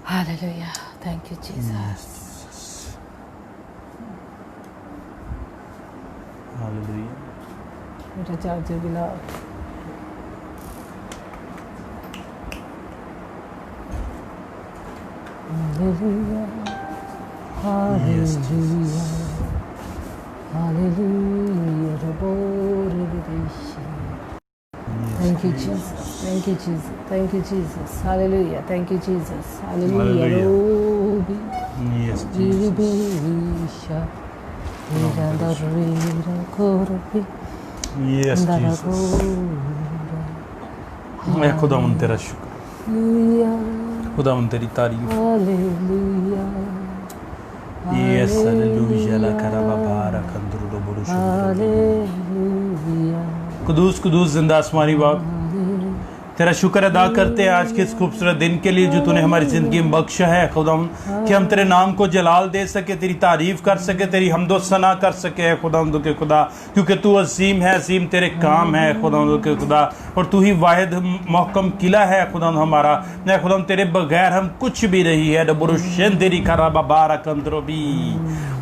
Hallelujah. Thank you, Jesus. Hallelujah. मेरा charger भी लाओ। Hallelujah. Hallelujah. Hallelujah. Thank you, Jesus. Thank you, Jesus. Thank you, Jesus. Hallelujah. Thank you, Jesus. Hallelujah. Yes, Jesus. Yes, Jesus. मैं खुदावन तेरा शुक्र, खुदावन तेरी तारीफ। Yes, hallelujah. La karababara kandrudo burushundro। Quddus Quddus जिंदा आसमानी बाप, तेरा शुक्र अदा करते हैं आज के इस खूबसूरत दिन के लिए जो तूने हमारी ज़िंदगी में बख्शा है खुदावन, कि हम तेरे नाम को जलाल दे सके, तेरी तारीफ़ कर सके, तेरी हमदो सना कर सके खुदावंद के खुदा, क्योंकि तू अजीम है, अजीम तेरे काम है खुदावंद के खुदा, और तू ही वाहिद महकम किला है खुदावंद हमारा। न खुदावंद तेरे बगैर हम कुछ भी नहीं है। डबरुशेंदेरी खराबा बारा कंद्रोबी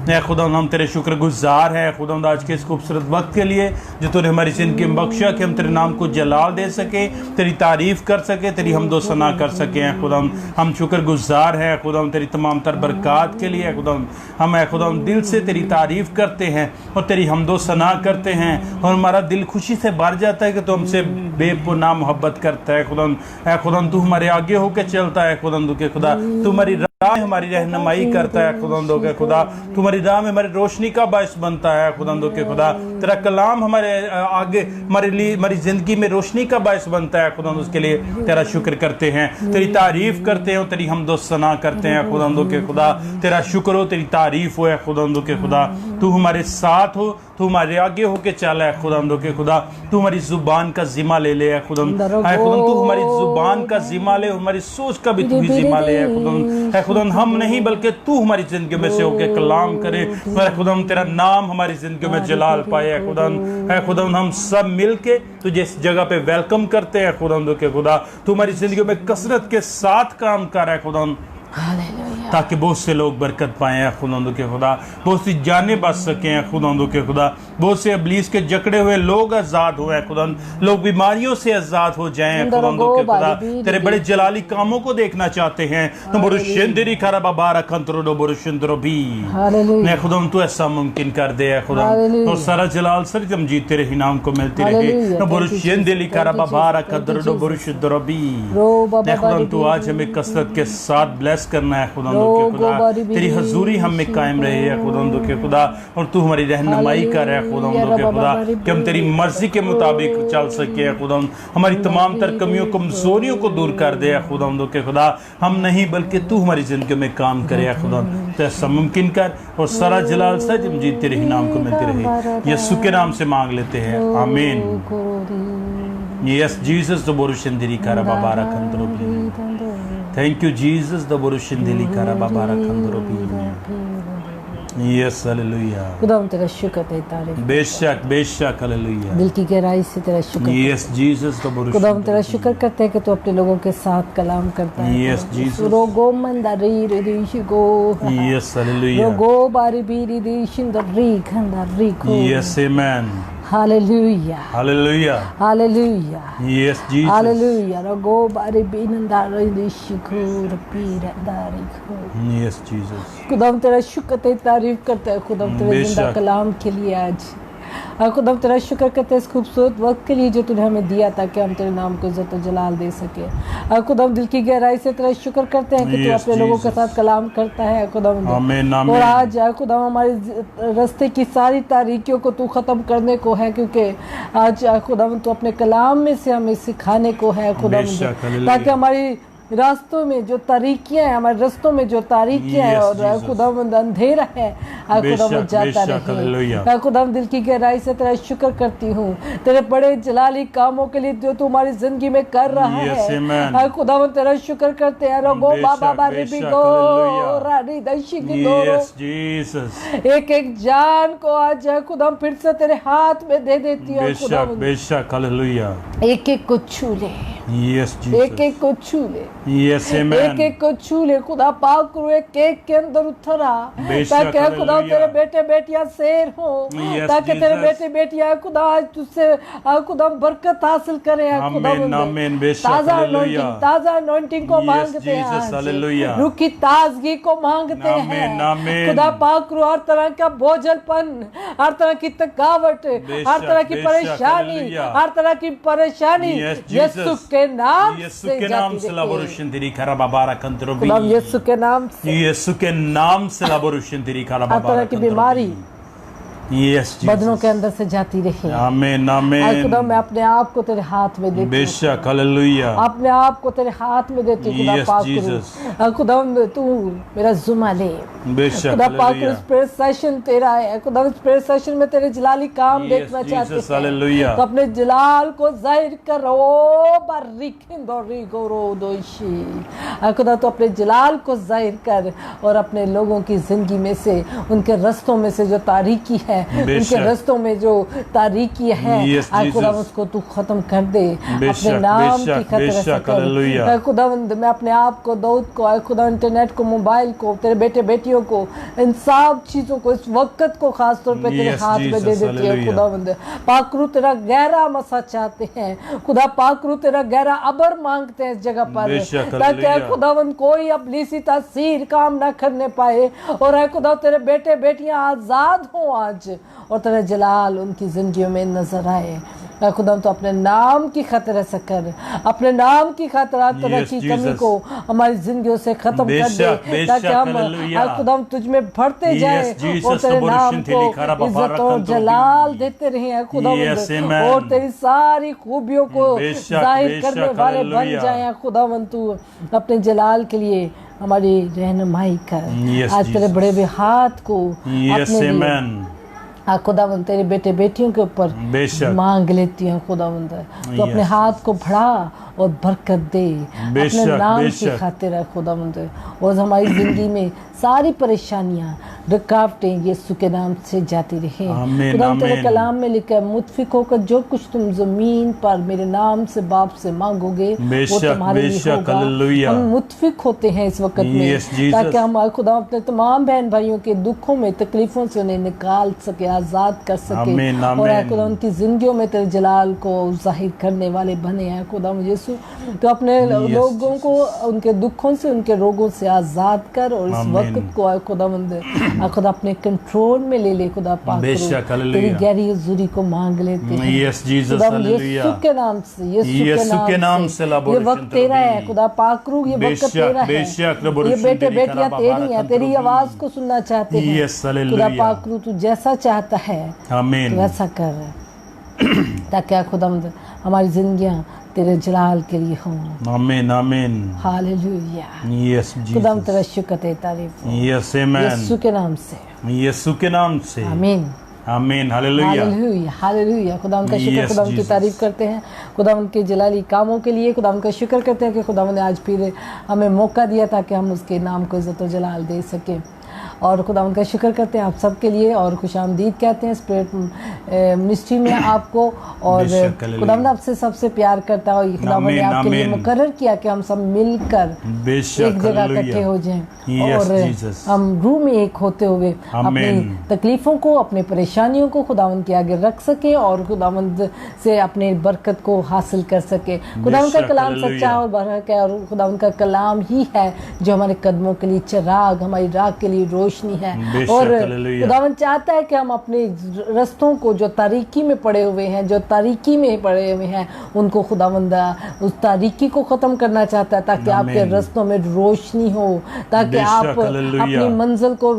खुदावंद हम तेरे शुक्रगुजार हैं खुदावंद आज के इस खूबसूरत वक्त के लिए जो तूने हमारी ज़िंदगी में बख्शा, कि हम तेरे नाम को जलाल दे सके, तेरी तारीफ़ कर सके, तेरी हमदो सना कर सके हैं खुदावंद। हम शुक्रगुजार हैं खुदावंद तेरी तमाम तर बरक़ात के लिए खुदावंद। हम खुदावंद दिल से तेरी तारीफ़ करते हैं और तेरी हमदो सना करते हैं, और हमारा दिल खुशी से भर जाता है कि तू हमसे बेपनाह मोहब्बत करता है खुदावंद। खुदावंद तू हमारे आगे होकर चलता है खुदावंद के खुदा, तू हमारी राह में हमारी रहनुमाई करता है खुदावंद के खुदा, तू हमारी राह में हमारी रोशनी का बायस बनता है खुदावंद के खुदा। तेरा कलाम हमारे आगे हमारे लिए हमारी ज़िंदगी में रोशनी का बायस बनता है खुदावंद, उसके लिए तेरा शुक्र करते हैं, तेरी तारीफ़ करते हैं और तेरी हमदो सना करते हैं खुदावंद के खुदा। तेरा शुक्र हो, तेरी तारीफ़ हो खुदावंद के खुदा। तू हमारे साथ हो, तू हमारे आगे होके चला है खुदावंद के खुदा। तू हमारी ज़ुबान का ज़िम्मा ले ले खुदावंद। खुदावंद तू हमारी ज़ुबान का ज़िम्मा ले, हमारी सोच का भी तू ही ज़िम्मा ले खुदावंद। खुदावंद हम नहीं बल्कि तू हमारी ज़िंदगी में से होके कलाम करे खुदावंद, तेरा नाम हमारी ज़िंदगी में जलाल पाए खुदावंद। खुदावंद हम सब मिल के तुझे इस जगह पे वेलकम करते हैं खुदावंद के खुदा। तू हमारी ज़िंदगी में कसरत के साथ काम कर रहा है खुदावंद, ताकि बहुत से लोग बरकत पाएं खुदावंद के खुदा, बहुत सी जानें बच सकें खुदावंद के खुदा, बहुत से इब्लीस के जकड़े हुए लोग आज़ाद हुए खुदावंद, लोग बीमारियों से आज़ाद हो जाएं खुदावंद के खुदा। तेरे बड़े जलाली कामों को देखना चाहते हैं। बुरुशेंदरी खराबाबारा कंत्रोडो बुरुशेंद्रो भी ने खुदावंद तू ऐसा मुमकिन कर दे खुदा, और सारा जलाल सर जमजीद तेरे ही नाम को मिलती रहे। बुरुशेंदरी खराबाबारा कंत्रोडो बुरुशेंद्रो भी ने खुदावंद तू आज हमें कसरत के साथ ब्लेस करना है खुदावंद के खुदा। तेरी हजूरी हम में कायम रहे है खुदावंद के खुदा, और तू हमारी रहनुमाई कर है खुदावंद के खुदा, कि हम तेरी मर्जी के मुताबिक चल सके खुदावंद। हमारी तमाम तर कमियों कमजोरियों को दूर कर दे खुदावंद के खुदा। हम नहीं बल्कि तू हमारी जिंदगी में काम करे खुदावंद, तो ऐसा मुमकिन कर, और सारा जलाल सच जीत तेरे ही नाम को मिलते रहे। यीशु के नाम से मांग लेते हैं, आमीन। Yes, Jesus, the Borushendili Karababara Kandrobi. Thank you, Jesus, the Borushendili Karababara Kandrobi. Yes, hallelujah. खुदावंद तेरा शुक्र तेरी तारीफ। बेशक बेशक हालेलुया। दिल की गहराई से तेरा शुक्र। Yes, Jesus, the Borushendili. खुदावंद तेरा शुक्र करते हैं कि तू अपने लोगों के साथ कलाम करता है। Yes, Jesus. रोगो मंदारी रिदिशिगो। Yes, hallelujah. रोगो बारी बीरी दिशिंदरी खंदारी को। Yes, amen. Hallelujah. Hallelujah. Hallelujah. Yes, Jesus. Hallelujah. रोगो बारी बीनंदारी दिशिको रपीरंदारी को। Yes, Jesus. खुदावंद तेरा शुक्र तेरी तारीफ करते हैं खुदावंद तेरे जिंदा कलाम के लिए आज। खुदावंद तेरा शुक्र करते हैं इस खूबसूरत वक्त के लिए जो तूने हमें दिया ताकि हम तेरे नाम को इज्जत और जलाल दे सके। खुदावंद दिल की गहराई से तेरा शुक्र करते हैं कि तू अपने लोगों के साथ कलाम करता है खुदावंद। और आज खुदावंद हमारे रास्ते की सारी तारीकियों को तू ख़त्म करने को है, क्योंकि आज खुदावंद तू अपने कलाम में से हमें सिखाने को है खुदावंद, ताकि हमारी रास्तों में जो तारीकियां हैं, हमारे रास्तों में जो तारीकियां हैं और खुदावंद अंधेरा है खुदावंद जाता रहे। खुदावंद दिल की गहराई से तेरा शुक्र करती हूँ तेरे बड़े जलाली कामों के लिए जो तू हमारी जिंदगी में कर रहा है। खुदावंद तेरा शुक्र करते हैं। रोगो बाबा बारी बिगो रानी दशी की एक एक जान को आज खुदावंद फिर से तेरे हाथ में दे देती है खुदावंद। बेशक हालेलुया। एक एक को छू ले यस एक जीसस, एक को छू ले, यस एक आमेन, एक को छू ले खुदा पाक करो, एक एक के अंदर उतर आ, बेशक, ताकि खुदा हालेलुया। तेरे बेटे बेटियां शेर हो, Yes, ताकि तेरे Jesus. बेटे बेटियां खुदा आज तुझसे खुदा बरकत हासिल करें खुदा, आमीन, आमीन, बेशक, ताजा हालेलुया। anointing, ताजा anointing को Yes, मांगते हैं Jesus, आज, हालेलुया। रुखी ताजगी को मांगते आमीन, हैं आमीन। खुदा पाक करो, हर तरह का बोझलपन, हर तरह की थकावट, हर तरह की बेशक, परेशानी, हालेलुया। हर तरह की परेशानी Yes, यीशु Jesus. के नाम यीशु से के नाम जाती से रहे। लाबोरुशन तेरी खरा बाबारा कंत्रोबी, खुदा यीशु के नाम से यीशु के नाम से लाबोरुशन तेरी खरा हर बाबारा तरह की बीमारी यस बदनों जीसस, के अंदर से जाती रहे। आमीन, आज खुदा आमीन, मैं अपने आप को तेरे हाथ में देती हूँ, बेशक, हालेलुया, अपने आप को तेरे हाथ में देती हूँ खुदा Yes, पाक Jesus. करो, खुदा तू मेरा जुम्मा ले, बेशक, खुदा पाक हालेलुया, स्प्रे सेशन तेरा है खुदा, स्प्रे सेशन में तेरे जलाली काम Yes, देखना Jesus, चाहते हैं, हालेलुया। तो अपने जलाल को जाहिर करो बारिकिंदोरी गोरोदोशी, खुदा तो अपने जलाल को जाहिर कर और अपने लोगों की जिंदगी में से, उनके रस्तों में से जो तारीकी है, बेशक। उनके रस्तों में जो तारीकी है, Yes, खुदा Jesus. उसको तू खत्म कर दे अपने बेशक, नाम की बेशक, खतर से बेशक, कर। हालेलुया। खुदावंद मैं अपने आप को, दाऊद को, खुदा इंटरनेट को, मोबाइल को, तेरे बेटे बेटियों को, इन सब चीजों को, इस वक्त को खास तौर पे तेरे Yes, हाथ में दे Jesus, देती है हालेलुया। खुदावंद। पाकरू तेरा गहरा मसा चाहते हैं खुदा, पाकरू तेरा गहरा अबर मांगते हैं इस जगह पर, बेशक, ताकि हालेलुया। खुदावंद कोई अपनी सी तासीर काम ना करने पाए, और है खुदा तेरे बेटे बेटियां आजाद हों आज, और तेरा जलाल उनकी जिंदगियों में नजर आए। खुदा तो अपने नाम की खातिर ऐसा कर, अपने नाम की खातिर हर तरह Yes, की Jesus. कमी को हमारी जिंदगियों से खत्म कर बेशक, दे, बेशक, ताकि हम हालेलुया। खुदा तुझ में बढ़ते Yes, जाएं Jesus, और तेरे नाम सबोरुशन को तेरी खरा इज्जत बाबारा और कंत्रोबी। जलाल देते रहे खुदा, Yes, amen. और तेरी सारी खूबियों को बेशक, जाहिर बेशक, करने वाले बन हालेलुया। जाए खुदा, तू अपने जलाल के लिए हमारी रहनुमाई कर। Yes, आज तेरे Jesus. बड़े हुए हाथ को यस अपने लिए आमेन, खुदावंद तेरे बेटे बेटियों के ऊपर बेशक। मांग लेती हूँ खुदावंद, तो अपने Yes. हाथ को बढ़ा और बरकत दे अपने बेशक, नाम की बेशक। खातिर है खुदावंद, और हमारी जिंदगी में सारी परेशानियां, रुकावटें यीशु के नाम से जाती रहे। आमीन, खुदावंद तेरे आमीन। कलाम में लिखा है, मुतफिक होकर जो कुछ तुम जमीन पर मेरे नाम से बाप से मांगोगे वो बेशक, तुम्हारे लिए बेशक, होगा। हालेलुया। हम मुतफिक होते हैं इस वक्त में, Yes, Jesus. ताकि हम खुदा अपने तमाम बहन भाइयों के दुखों में, तकलीफों से उन्हें निकाल सके, आजाद कर सके, आमीन, और आमीन। खुदा उनकी जिंदगियों में तेरे जलाल को जाहिर करने वाले बने हैं खुदा यीशु। तो अपने लोगों को उनके दुखों से, उनके रोगों से आजाद कर, और इस आमीन। वक्त को खुदावंद खुदा अपने कंट्रोल में ले ले खुदा पाक बेशक, करो। हालेलुया। तेरी गहरी हुजूरी को मांग लेते हैं यस जीसस, खुदावंद हालेलुया। यीशु के नाम से, यीशु के नाम से ये लाबोरेशन वक्त तेरा है तरबी। खुदा पाकरू, ये वक्त बेशक, तेरा है। बेशक, ये लाबोरेशन बेटे तेरी बेटियां खरा तेरी बाबारा हैं, तेरी कंत्रोबी। आवाज को सुनना चाहते हैं Yes, हालेलुया। खुदा पाकरू, तू जैसा चाहता है आमीन, तो वैसा कर, ताकि खुदावंद हमारी जिंदगियां तेरे जलाल के लिए हों। आमीन, आमीन, हालेलुया। यस खुदावंद तेरा जीसस, शुक्र है, तारीफ हो यस आमेन, यीशु के नाम से, यीशु के नाम से, आमीन। आमीन, हालेलुया। Hallelujah, hallelujah. खुदावंद का शुक्र, Yes, खुदावंद की Jesus. तारीफ करते हैं खुदावंद के जलाली कामों के लिए, खुदावंद का शुक्र करते हैं कि खुदावंद ने आज फिर हमें मौका दिया ताकि हम उसके नाम को इज्जत और जलाल दे सकें, और खुदावंद का शुक्र करते हैं आप सबके लिए, और खुशामदीद कहते हैं स्पिरिट मिनिस्ट्री में आपको, और बेशक, हालेलुया। खुदावंद आपसे सबसे प्यार करता है, और खुदावंद ने आमीन, आपके लिए आमीन। मुकर्रर किया कि हम सब मिलकर बेशक, एक जगह हालेलुया। इकट्ठे हो जाएं, Yes, और Jesus. हम रूह में एक होते हुए अपनी आमीन। तकलीफों को, अपनी परेशानियों को खुदावंद के आगे रख सके, और खुदावंद से अपने बरकत को हासिल कर सके। खुदावंद का बेशक, कलाम हालेलुया। सच्चा और बरकत है, और खुदावंद का कलाम ही है जो हमारे कदमों के लिए चिराग, हमारी राह के लिए रोशनी है, बेशक, और हालेलुया। खुदावंद चाहता है कि हम अपने रस्तों को, जो तारीकी में पड़े हुए हैं, जो तारीकी में पड़े हुए हैं, उनको खुदावंद उस तारीकी को ख़त्म करना चाहता है, ताकि आपके आमीन। रस्तों में रोशनी हो, ताकि बेशक, आप हालेलुया। अपनी मंजिल को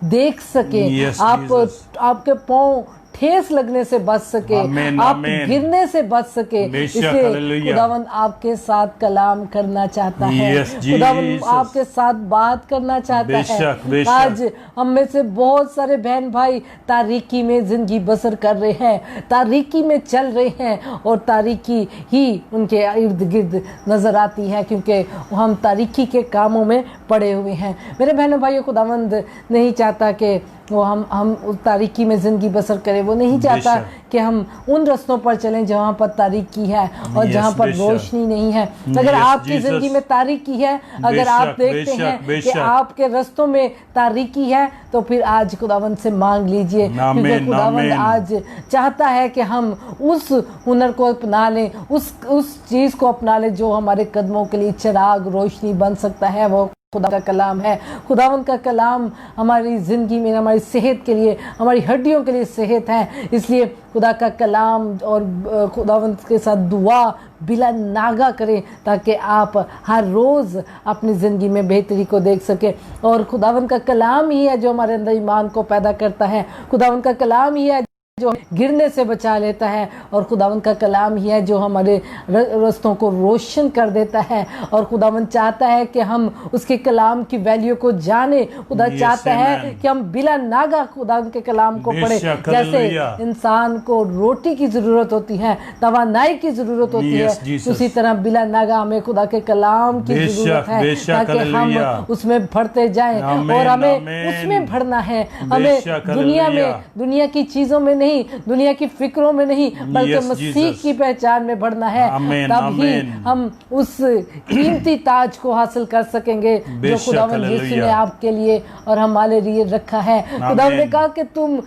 देख सके, Yes, आप Jesus. आपके पाँव ठेस लगने से बच सके, आमीन, आप आमीन। गिरने से बच सके। बेशक, इसलिए हालेलुया। खुदावंद आपके साथ कलाम करना चाहता है, Yes, खुदावंद Jesus. आपके साथ बात करना चाहता बेशक, है। बेशक। आज हम में से बहुत सारे बहन भाई तारीकी में जिंदगी बसर कर रहे हैं, तारीकी में चल रहे हैं, और तारीकी ही उनके इर्द गिर्द नजर आती है, क्योंकि हम तारीकी के कामों में पड़े हुए हैं। मेरे बहनों भाइयों, खुदावंद नहीं चाहता कि वो हम उस तारीकी में ज़िंदगी बसर करें। वो नहीं चाहता कि हम उन रास्तों पर चलें जहाँ पर तारीकी है और जहाँ पर रोशनी नहीं है। अगर आपकी ज़िंदगी में तारीकी है, अगर आप देखते हैं कि आपके रास्तों में तारीकी है, तो फिर आज खुदावंद से मांग लीजिए, क्योंकि खुदावंद आज चाहता है कि हम उस हुनर को अपना लें, उस चीज़ को अपना लें जो हमारे कदमों के लिए चिराग रोशनी बन सकता है। वो खुदा का कलाम है। खुदावंद का कलाम हमारी ज़िंदगी में, हमारी सेहत के लिए, हमारी हड्डियों के लिए सेहत है। इसलिए खुदा का कलाम और खुदावंद के साथ दुआ बिला नागा करें, ताकि आप हर रोज़ अपनी ज़िंदगी में बेहतरी को देख सकें। और खुदावंद का कलाम ही है जो हमारे अंदर ईमान को पैदा करता है। खुदावंद का कलाम ही है जो गिरने से बचा लेता है, और खुदावंद का कलाम ही है जो हमारे रास्तों को रोशन कर देता है। और खुदावंद चाहता है कि हम उसके कलाम की वैल्यू को जाने। खुदा चाहता है कि हम बिला नागा खुदावंद के कलाम को पढ़े। जैसे इंसान को रोटी की ज़रूरत होती है, तवानाई की ज़रूरत होती है, उसी तरह बिला नागा हमें खुदा के कलाम की ज़रूरत है, ताकि हम उसमें बढ़ते जाएं। और हमें उसमें बढ़ना है। हमें दुनिया की चीज़ों में नहीं, दुनिया की फिक्रों में नहीं, बल्कि मसीह की पहचान में बढ़ना है। तब ही हम उस कीमती ताज को हासिल कर सकेंगे जो खुदावंद यीशु ने आपके लिए और हमारे लिए रखा है। खुदावंद ने कहा कि तुम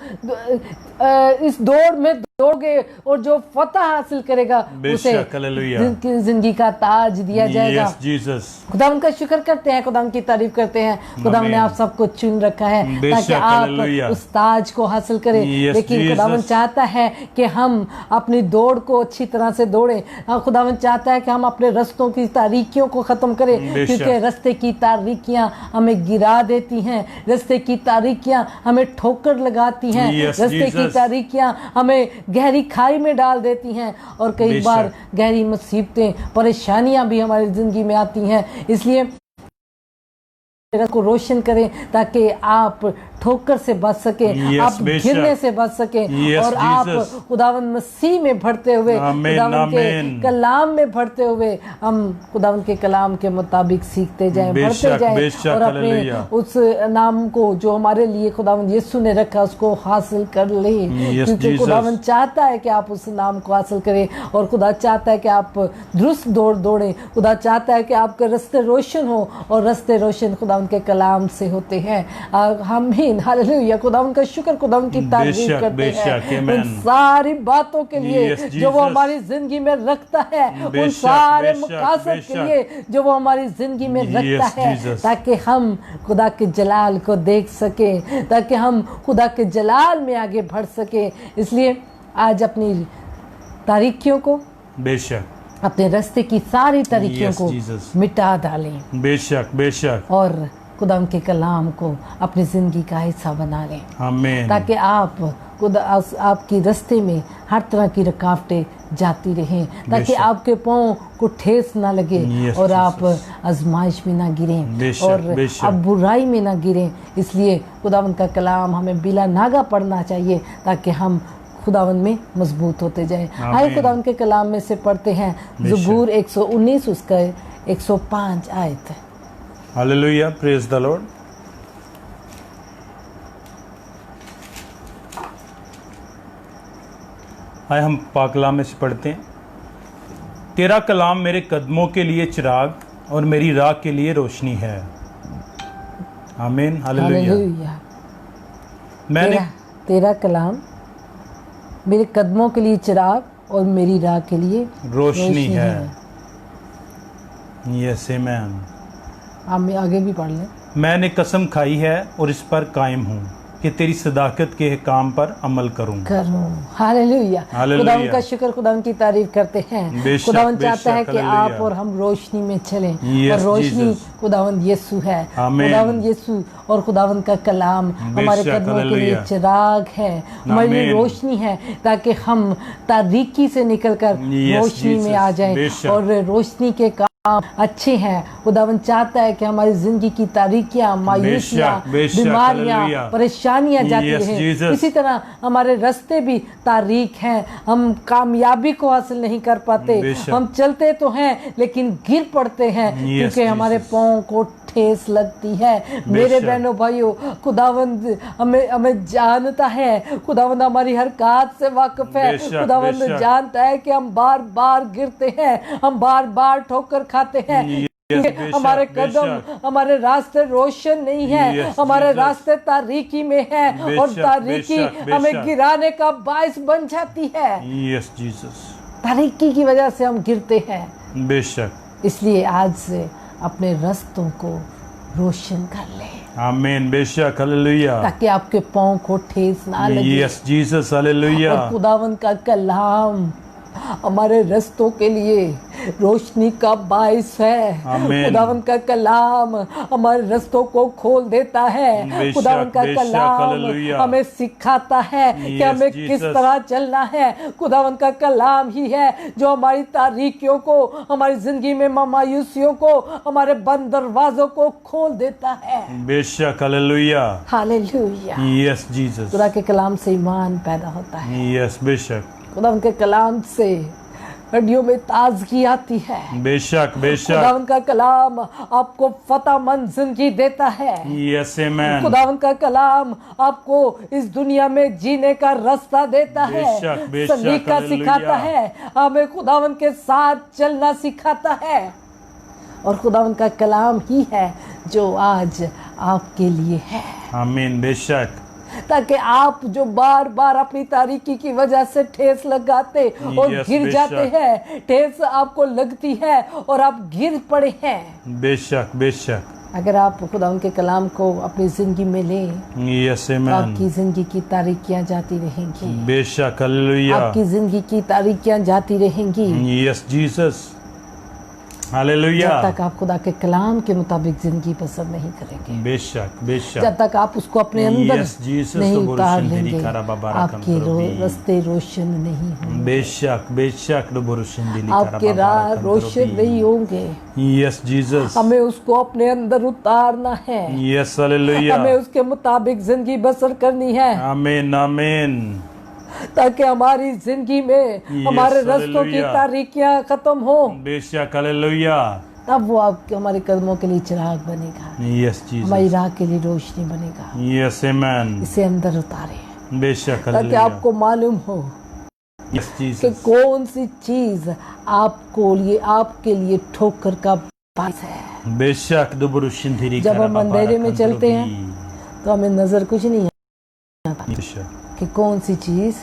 इस दौड़ में दौड़ोगे और जो फतह हासिल करेगा उसे जिंदगी का ताज दिया जाएगा। खुदावंद का शुक्र करते हैं, खुदावंद की तारीफ करते हैं। खुदावंद ने आप सबको चुन रखा है ताकि आप उस ताज को हासिल करें। लेकिन खुदावंद चाहता है कि हम अपनी दौड़ को अच्छी तरह से दौड़ें। खुदावंद चाहता है कि हम अपने रास्तों की तारीकियों को ख़त्म करें, क्योंकि रास्ते की तारीकियां हमें गिरा देती हैं, रास्ते की तारीकियां हमें ठोकर लगाती हैं, रास्ते की तारीकियां हमें गहरी खाई में डाल देती हैं, और कई बार गहरी मुसीबतें, परेशानियां भी हमारी ज़िंदगी में आती हैं। इसलिए को रोशन करें ताकि आप ठोकर से बच सके, आप गिरने से बच सके, और आप खुदावंद मसीह में बढ़ते हुए, खुदावंद के कलाम में बढ़ते हुए, हम खुदावंद के कलाम के मुताबिक सीखते जाएं, बढ़ते जाएं, और अपने उस नाम को जो हमारे लिए खुदावंद यीशु ने रखा उसको हासिल कर ले। क्योंकि खुदावंद चाहता है कि आप उस नाम को हासिल करें, और खुदा चाहता है कि आप दुरुस्त दौड़ दौड़ें। खुदा चाहता है कि आपके रास्ते रोशन हो, और रास्ते रोशन खुदावंद के कलाम से होते हैं। हम भी हालेलुया, खुदावंद का शुक्र, खुदावंद की तारीफ करते हैं उन सारी बातों के लिए जो वो हमारी जिंदगी में रखता है, उन सारे मकासद के लिए जो वो हमारी जिंदगी में रखता है, ताकि हम खुदा के जलाल को देख सके, ताकि हम खुदा के जलाल में आगे बढ़ सके। इसलिए आज अपनी तारीकियों को, बेशक अपने रास्ते की सारी तारीकियों को मिटा डालें, बेशक बेशक, और खुदाम के कलाम को अपनी ज़िंदगी का हिस्सा बना लें। आमीन। ताकि आप खुदा आपकी रास्ते में हर तरह की रुकावटें जाती रहें, ताकि आपके पाँव को ठेस ना लगे, और आप आजमाइश में ना गिरें, और आप बुराई में ना गिरें। इसलिए खुदावंद का कलाम हमें बिला नागा पढ़ना चाहिए, ताकि हम खुदावंद में मजबूत होते जाएं। आइए खुदावंद के कलाम में से पढ़ते हैं ज़बूर 119 उसका 105 आयत है। Hallelujah, praise the Lord. आए हम पाक कलाम में से पढ़ते हैं। तेरा कलाम मेरे कदमों के लिए चिराग और मेरी राह के लिए रोशनी है। आमीन, हालेलुया। मैंने तेरा कलाम मेरे कदमों के लिए चिराग और मेरी राह के लिए रोशनी है। यस आमीन। हम आगे भी पढ़ लें। मैंने कसम खाई है और इस पर कायम हूँ कि तेरी सदाकत के काम पर अमल करूँ। हालेलुया, खुदावंद का शुक्र, खुदावंद की तारीफ करते हैं। खुदावंद चाहता है कि आप और हम रोशनी में चलें, और रोशनी खुदावंद यीशु है। खुदावंद यीशु और खुदावंद का कलाम हमारे कदमों के लिए चिराग है, हमारे लिए रोशनी है, ताकि हम तारीकी से निकलकर रोशनी में आ जाएं, और रोशनी के अच्छे हैं। खुदावंद चाहता है कि हमारी जिंदगी की तारीकियां, मायूसियां, बीमारियां, परेशानियां जाती रहें। इसी तरह हमारे रास्ते भी तारीक हैं, हम कामयाबी को हासिल नहीं कर पाते, हम चलते तो हैं लेकिन गिर पड़ते हैं, क्योंकि हमारे पाँव को ठेस लगती है। मेरे बहनों भाइयों, खुदावंद हमें जानता है, खुदावंद हमारी हर बात से वाकिफ है। खुदावंद जानता है कि हम बार बार गिरते हैं, हम बार बार ठोकर खाते हैं, हमारे कदम, हमारे रास्ते रोशन नहीं है, हमारे रास्ते तारीकी में है, और तारीकी हमें गिराने का बायस बन जाती है। यस जीसस, तारीकी की वजह से हम गिरते हैं। बेशक। इसलिए आज से अपने रास्तों को रोशन कर ले। आमीन, बेशक, हालेलुया, ताकि आपके पांव को ठेस ना लगे। Yes Jesus, hallelujah. और खुदावंद का कलाम हमारे रास्तों के लिए रोशनी का बायस है। खुदावंद का कलाम हमारे रास्तों को खोल देता है। खुदावंद का कलाम हमें सिखाता है कि हमें किस तरह चलना है। खुदावंद का कलाम ही है जो हमारी तारीकियों को, हमारी जिंदगी में मायूसियों को, हमारे बंद दरवाजों को खोल देता है। बेशक, हालेलुया, हालेलुया। Yes Jesus. खुदा के कलाम से ईमान पैदा होता है। यस, बेशक। खुदावंद के कलाम से हड्डियों में ताजगी आती है। बेशक, बेशक। खुदावंद का कलाम आपको फतेहमंद जिंदगी देता है। यस, आमीन। खुदावंद का कलाम आपको इस दुनिया में जीने का रास्ता देता है, बेशक, बेशक, सलीका सिखाता है, हमें खुदावंद के साथ चलना सिखाता है। और खुदावंद का कलाम ही है जो आज आपके लिए है। आमीन, बेशक। ताकि आप जो बार बार अपनी तारीकी की वजह से ठेस लगाते और गिर जाते हैं, ठेस आपको लगती है और आप गिर पड़े हैं। बेशक, बेशक। अगर आप खुदा उनके कलाम को अपनी जिंदगी में लें, यस, तो आमीन, आपकी जिंदगी की तारीकियां जाती रहेंगी। बेशक, हालेलुया, आपकी जिंदगी की तारीकियां जाती रहेंगी। Yes Jesus, hallelujah. जब तक आप खुदा के कलाम के मुताबिक जिंदगी बसर नहीं करेंगे, बेशक, बेशक, जब तक आप उसको अपने अंदर यस जीसस, नहीं तो उतार रोशन लेंगे, आपके रास्ते रोशन नहीं होंगे। बेशक, बेशक, आपके राह रोशन नहीं होंगे। यस जीसस, हमें उसको अपने अंदर उतारना है। यस, हालेलुया, हमें उसके मुताबिक जिंदगी बसर करनी है, आमीन, आमीन, ताकि हमारी जिंदगी में हमारे रास्तों की तारीकियां खत्म हो। बेशक, हालेलुया। तब वो आपके हमारे कदमों के लिए चिराग बनेगा, यस जीसस, हमारी राह के लिए रोशनी बनेगा। यस, आमीन, इसे अंदर उतारे बेशक, ताकि हालेलुया, आपको मालूम हो यस कि जीसस, कौन सी चीज आपके लिए ठोकर का बायस है। बेशक, दुबरुशिंधिरी। जब हम अंधेरे में चलते हैं तो हमें नजर कुछ नहीं आता बेशक, कि कौन सी चीज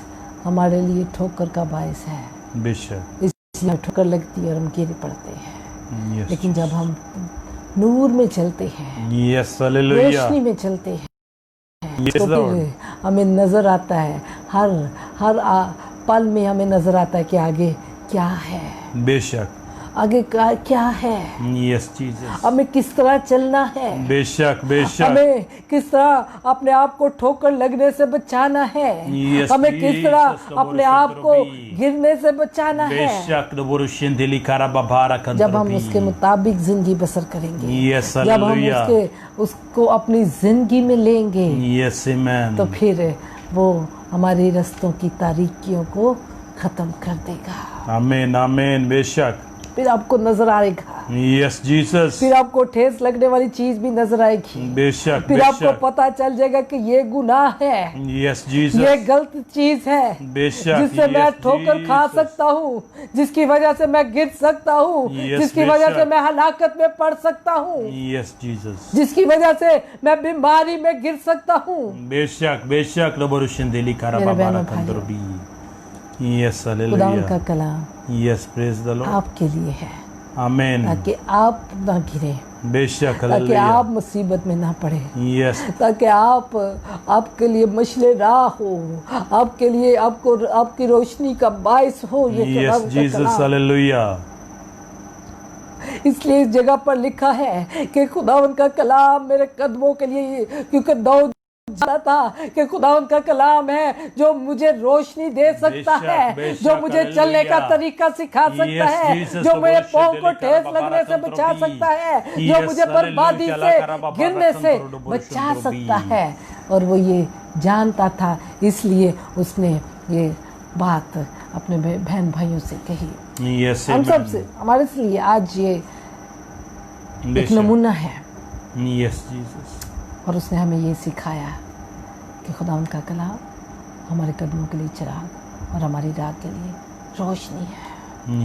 हमारे लिए ठोकर का बायस है। बेशक, इसलिए ठोकर लगती है और हम गिर पड़ते हैं। यस, लेकिन जब हम नूर में चलते हैं, यस, हालेलुया, रोशनी में चलते हैं, यस तो लॉर्ड, फिर हमें नजर आता है, हर पल में हमें नजर आता है कि आगे क्या है, बेशक, आगे क्या है, यस जीसस, हमें किस तरह चलना है, बेशक, बेशक, हमें किस तरह अपने आप को ठोकर लगने से बचाना है, Yes, हमें किस तरह Jesus, अपने आप को गिरने से बचाना है। बेशक, दुबरुशिंधिली कराबाबारा जब हम उसके मुताबिक जिंदगी बसर करेंगे, यस, जब हम हालेलुया, उसको अपनी जिंदगी में लेंगे, यस, आमीन, तो फिर वो हमारे रास्तों की तारीकियों को खत्म कर देगा। आमीन, आमीन, बेशक, फिर आपको नजर आएगा, यस जीसस, फिर आपको ठेस लगने वाली चीज भी नजर आएगी, बेशक, फिर आपको बेशक, पता चल जाएगा कि ये गुनाह है, यस जीसस, ये गलत चीज है, बेशक, जिससे मैं यस ठोकर खा जीसस, सकता हूँ, जिसकी वजह से मैं गिर सकता हूँ, Yes, जिसकी वजह से बेशक। मैं हलाकत में पड़ सकता हूँ, यस जीसस, जिसकी वजह से मैं बीमारी में गिर सकता हूँ। बेशक, बेशक, दुबरुशिंधिली कराबाबारा बहनों, भाइयों, कंदरबी। यस, खुदावंद हालेलुया, का कलाम यस, प्रेज द लॉर्ड, आपके लिए है, आमीन, ताकि आप ना गिरे, बेशक, ताकि हालेलुया, आप मुसीबत में ना पड़े, यस, ताकि आपके लिए मशले राह हो, आपके लिए आपकी रोशनी का बायस हो ये यस खुदावंद का जीसस, कलाम। हालेलुया, इसलिए इस जगह पर लिखा है कि खुदावंद का कलाम मेरे कदमों के लिए, क्योंकि दाऊद जानता था कि खुदावंद का कलाम है जो मुझे रोशनी दे सकता है, बेशक, जो मुझे चलने का हालेलुया। तरीका सिखा सकता Yes, है, Jesus, जो तो मेरे बुरशी पाँव को दिली ठेस कराबा लगने से बारा बचा कंट्रोबी। सकता है, जो Yes, मुझे बर्बादी हालेलुया, से कराबा बारा गिरने से कंट्रोल बुरशी बचा कंट्रोबी। सकता है। और वो ये जानता था, इसलिए उसने ये बात अपने बहन भाइयों से कही। यस, हम सब से, हमारे लिए आज ये एक बेशक, नमूना है Yes, Jesus. और उसने हमें ये सिखाया कि खुदा उनका कलाम हमारे कदमों के लिए चिराग और हमारी राह के लिए रोशनी है।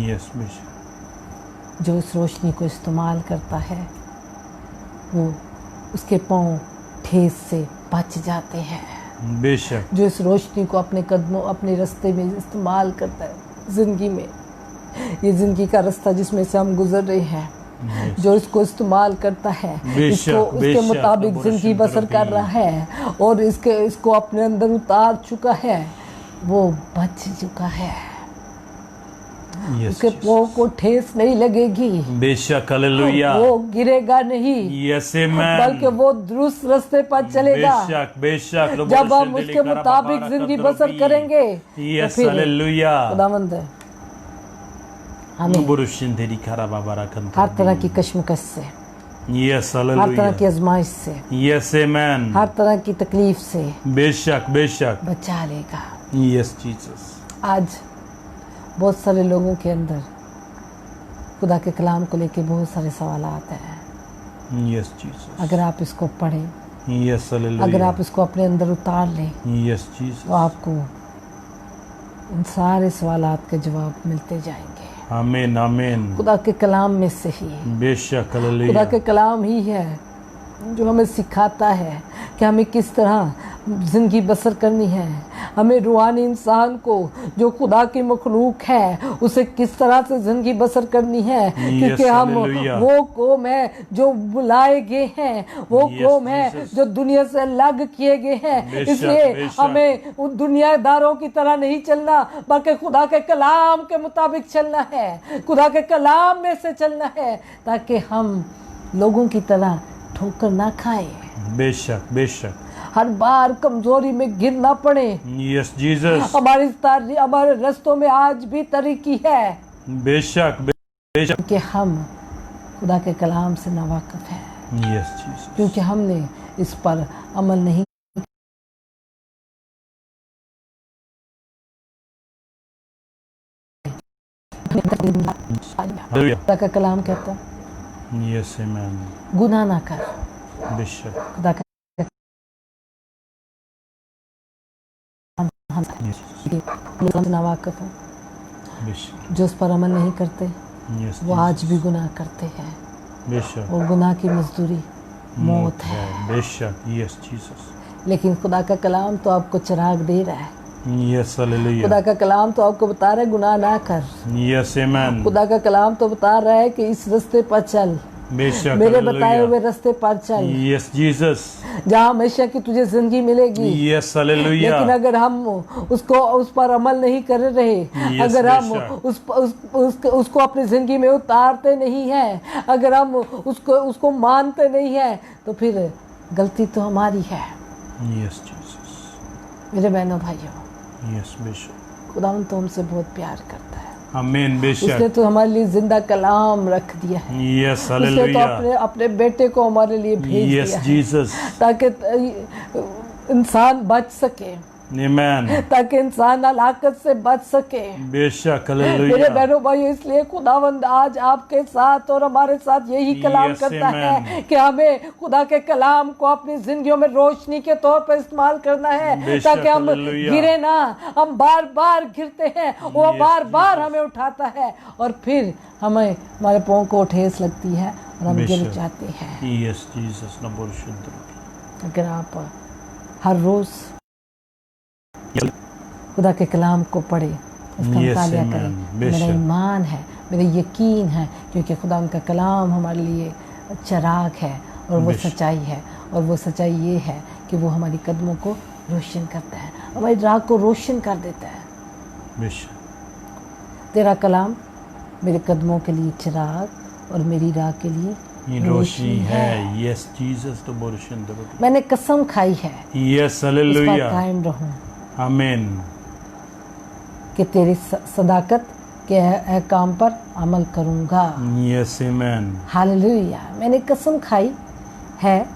Yes, बेशक। जो इस रोशनी को इस्तेमाल करता है वो उसके पाँव ठेस से बच जाते हैं। बेशक। जो इस रोशनी को अपने कदमों अपने रास्ते में इस्तेमाल करता है ज़िंदगी में, ये ज़िंदगी का रास्ता जिसमें से हम गुजर रहे हैं, जो इसको इस्तेमाल करता है, इसके मुताबिक ज़िंदगी बसर कर रहा है और इसको अपने अंदर उतार चुका है, वो बच चुका है। उसके पाँव को ठेस नहीं लगेगी। बेशक, हालेलुया। वो गिरेगा नहीं। Yes amen. बल्कि वो दुरुस्त रास्ते पर चलेगा। बेशक बेशक। जब हम उसके मुताबिक जिंदगी बसर करेंगे यस, हालेलुया। खुदावंद हमें हर तरह की कश्मकश से, यस, हर तरह की आजमाइश से, यस आमेन, हर तरह की तकलीफ से बेशक बेशक बचा लेगा। Yes Jesus. आज बहुत सारे लोगों के अंदर खुदा के कलाम को लेके बहुत सारे सवाल आते हैं। Yes Jesus. अगर आप इसको पढ़ें, यस हालेलुया, अगर आप इसको अपने अंदर उतार लें, यस जीसस, तो आपको उन सारे सवालात के जवाब मिलते जाएंगे। आमीन आमीन। खुदा के कलाम में से ही, बेशक हालेलुया, खुदा के कलाम ही है जो हमें सिखाता है कि हमें किस तरह ज़िंदगी बसर करनी है। हमें रूहानी इंसान को जो खुदा की मखलूक है उसे किस तरह से ज़िंदगी बसर करनी है, क्योंकि हम वो कौम है जो बुलाए गए हैं, वो कौम है जो दुनिया से अलग किए गए हैं। इसलिए हमें उन दुनियादारों की तरह नहीं चलना, बल्कि खुदा के कलाम के मुताबिक चलना है, खुदा के कलाम में से चलना है, ताकि हम लोगों की तरह ठोकर ना खाए। बेशक बेशक। हर बार कमजोरी में गिर ना पड़े। Yes Jesus. हमारे रास्तों में आज भी तरीकी है। बेशक बेशक, कि हम खुदा के कलाम से नावाकिफ हैं। Yes Jesus. क्योंकि हमने इस पर अमल नहीं खुदा का कलाम कहता है यस आमीन, गुनाह ना कर। बेशक खुदा का नावाकिफ है। बेशक। जो उस पर अमल नहीं करते यस वो आज भी गुनाह करते हैं, बेशक, और गुनाह की मजदूरी मौत है। बेशक। Yes Jesus. लेकिन खुदा का कलाम तो आपको चिराग दे रहा है। Yes hallelujah. खुदा का कलाम तो आपको बता रहा है गुनाह ना कर। यस आमीन। खुदा का कलाम तो बता रहा है कि इस रास्ते पर चल, बेशक, मेरे बताए हुए रास्ते पर चल, यस जीसस, जहाँ हमेशा की तुझे जिंदगी मिलेगी। Yes hallelujah. लेकिन अगर हम उस पर अमल नहीं कर रहे, अगर हम उसको अपनी जिंदगी में उतारते नहीं हैं, अगर हम उसको मानते नहीं हैं, तो फिर गलती तो हमारी है। Yes Jesus. मेरे बहनों भाइयों, यस बेशक। खुदावंद तो हमसे बहुत प्यार करता है। आमीन, बेशक। उसने तो हमारे लिए जिंदा कलाम रख दिया है। यस उसने तो हालेलुया। अपने बेटे को हमारे लिए भेज दिया है, जीसस, ताकि इंसान बच सके, आमीन, ताकि इंसान हलाकत से बच सके। बेशक मेरे हालेलुया। बहनों भाई, इसलिए खुदावंद आज आपके साथ और हमारे साथ यही कलाम करता है कि हमें खुदा के कलाम को अपनी जिंदगियों में रोशनी के तौर पर इस्तेमाल करना है, ताकि हम गिरे ना। हम बार बार गिरते हैं, वो बार बार हमें उठाता है, और फिर हमारे पाँव को ठेस लगती है और हम गिर जाते हैं। Yes Jesus. अगर आप हर रोज खुदा के कलाम को पढ़े, उसका मुतालिया करें, मेरा ईमान है, मेरा यकीन है, क्योंकि खुदा उनका कलाम हमारे लिए चिराग है और वो सच्चाई है। और वो सच्चाई ये है कि वो हमारी कदमों को रोशन करता है, हमारी राह को रोशन कर देता है। तेरा कलाम मेरे कदमों के लिए चिराग और मेरी राह के लिए रोशनी है। Yes Jesus. तो रोशन दो। मैंने कसम खाई है, यस हालेलुया, कायम रहूं, आमीन, कि तेरी सदाकत के काम पर अमल करूंगा। यस आमीन, हालेलुया। मैंने कसम खाई है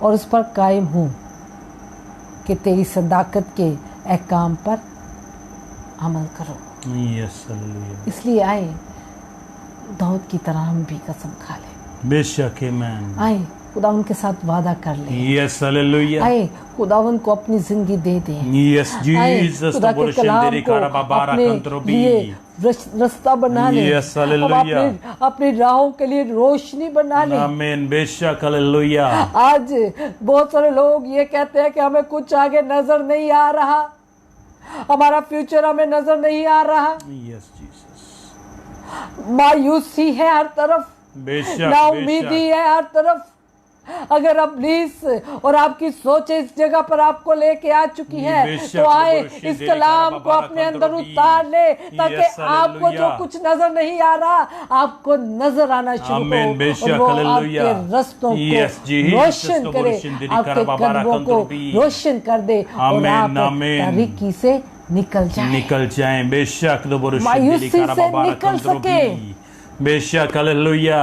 और उस पर कायम हूँ कि तेरी सदाकत के अहकाम पर अमल करो। Yes hallelujah. इसलिए आए दाऊद की तरह हम भी कसम खा लें। बेशक आमीन। आए खुदा उनके साथ वादा कर ले। Yes, hallelujah. आए खुदावन को अपनी जिंदगी दे दे। Yes, Jesus. खुदा के कलाम को अपने लिए रास्ता बना ले। Yes, hallelujah. अपनी राहों के लिए रोशनी बना ले। Amen. बेशक, hallelujah. आज बहुत सारे लोग ये कहते हैं कि हमें कुछ आगे नजर नहीं आ रहा, हमारा फ्यूचर हमें नजर नहीं आ रहा। Yes, Jesus. मायूसी है हर तरफ, बेशक, नाउमीदी है हर तरफ। अगर अब्लीस और आपकी सोच इस जगह पर आपको लेके आ चुकी है, तो आए इस कलाम को अपने अंदर उतार ले, ताकि आपको जो कुछ नजर नहीं आ रहा आपको नजर आना शुरू हो, और वो आपके रास्तों को रोशन करे, आपके कदमों को रोशन कर दे, और आप तारीकी से निकल जाएं। बेशक, मायूसी से निकल सके। बेशक, हालेलुया।